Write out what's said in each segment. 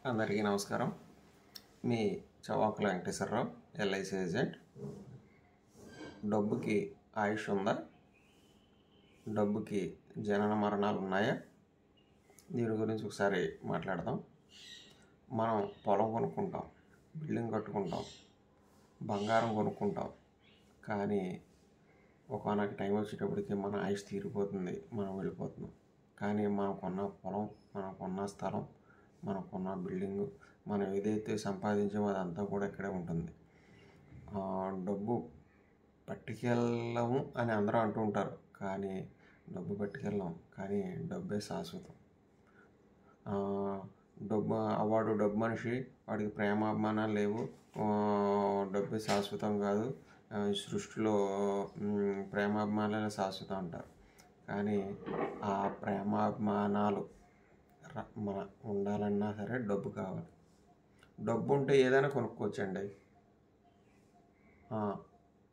అందరికీ నమస్కారం. మీ Chavakula Venkateswararao, LIC agent. డబ్బుకి ఆయుష్ ఉందా? డబ్బుకి జనన మరణాలు ఉన్నాయా? దీని గురించి ఒకసారి మాట్లాడదాం. మనం పొలం కొనుక్కుంటాం, బిల్డింగ్ కట్టుకుంటాం, బంగారం కొనుక్కుంటాం. కానీ ఒకనొక టైం వచ్చేటప్పటికి మన ఆయుష్ తీరిపోతుంది, మనం వెళ్ళిపోతున్నాం. కానీ మనకున్న పొలం, మనకున్న స్థలం, మనకున్న బిల్డింగు, మనం ఏదైతే సంపాదించామో అదంతా కూడా ఇక్కడే ఉంటుంది. డబ్బు పట్టుకెళ్ళము అని అందరూ అంటూ ఉంటారు, కానీ డబ్బు పట్టుకెళ్ళాం. కానీ డబ్బే శాశ్వతం. వాడు డబ్బు మనిషి, వాడికి ప్రేమాభిమానాలు లేవు, డబ్బే శాశ్వతం కాదు, సృష్టిలో ప్రేమాభిమానాలే శాశ్వతం అంటారు. కానీ ఆ ప్రేమాభిమానాలు మన ఉండాలన్నా సరే డబ్బు కావాలి. డబ్బు ఉంటే ఏదైనా కొనుక్కోవచ్చండి.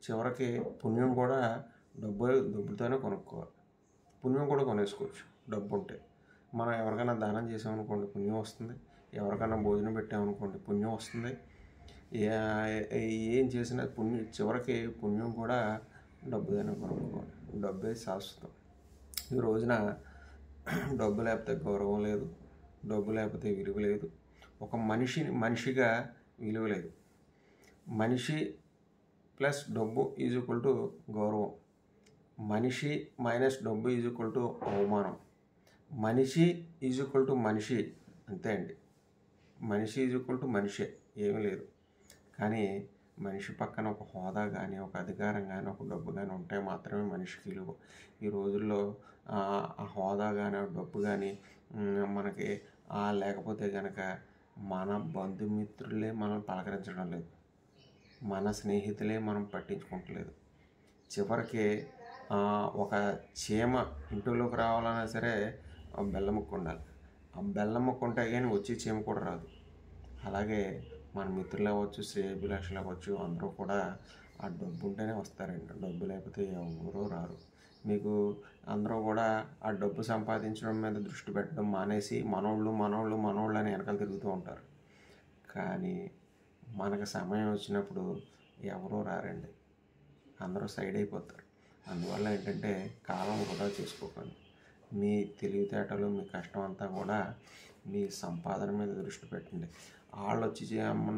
చివరికి పుణ్యం కూడా డబ్బుతోనే కొనుక్కోవాలి. పుణ్యం కూడా కొనేసుకోవచ్చు డబ్బు ఉంటే. మనం ఎవరికైనా దానం చేసామనుకోండి, పుణ్యం వస్తుంది. ఎవరికైనా భోజనం పెట్టామనుకోండి, పుణ్యం వస్తుంది. ఏం చేసినా చివరికి పుణ్యం కూడా డబ్బుతోనే కొనుక్కోవాలి. డబ్బే శాశ్వతం. ఈ రోజున డబ్బు లేకపోతే గౌరవం లేదు, డబ్బు లేకపోతే విలువ లేదు. ఒక మనిషిగా విలువ లేదు. మనిషి ప్లస్ డబ్బు ఈజ్ ఈక్వల్ టు గౌరవం. మనిషి మైనస్ డబ్బు ఈజ్ ఈక్వల్ టు అవమానం. మనిషి ఈజ్ ఈక్వల్ టు మనిషి, అంతే అండి. మనిషి ఈజ్ ఈక్వల్ టు మనిషే, ఏమీ లేదు. కానీ మనిషి పక్కన ఒక హోదా కానీ, ఒక అధికారం కానీ, ఒక డబ్బు కానీ ఉంటే మాత్రమే మనిషికి విలువ. ఈ రోజుల్లో ఆ హోదా కానీ, ఆ డబ్బు కానీ మనకి లేకపోతే కనుక మన బంధుమిత్రులే మనం పలకరించడం లేదు, మన స్నేహితులే మనం పట్టించుకోవట్లేదు. చివరికి ఒక చీమ ఇంటిలోకి రావాలన్నా సరే బెల్లం ముక్క ఉండాలి. ఆ బెల్లం ముక్క ఉంటే కానీ వచ్చి చీమ కూడా రాదు. అలాగే మన మిత్రులు అవ్వచ్చు, శ్రేయోభిలాషులు అవ్వచ్చు, అందరూ కూడా ఆ డబ్బు ఉంటేనే వస్తారండి. డబ్బు లేకపోతే ఎవరూ రారు. మీకు అందరూ కూడా ఆ డబ్బు సంపాదించడం మీద దృష్టి పెట్టడం మానేసి మనోళ్ళు అని వెనకాల తిరుగుతూ ఉంటారు. కానీ మనకు సమయం వచ్చినప్పుడు ఎవరూ రారండి, అందరూ సైడ్ అయిపోతారు. అందువల్ల ఏంటంటే కాలం వృధా చేసుకోకండి. మీ తెలివితేటలు, మీ కష్టం అంతా కూడా మీ సంపాదన మీద దృష్టి పెట్టండి. వాళ్ళు వచ్చి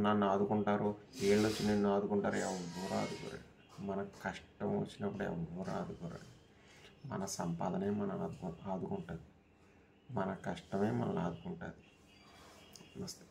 నన్ను ఆదుకుంటారు, వీళ్ళు వచ్చి నిన్ను ఆదుకుంటారు, ఎవరు ఆదుకోరు. మన కష్టం వచ్చినప్పుడు ఎవరు ఆదుకోరు. మన సంపాదనే మనం ఆదుకుంటుంది, మన కష్టమే మనల్ని ఆదుకుంటుంది. నమస్తే.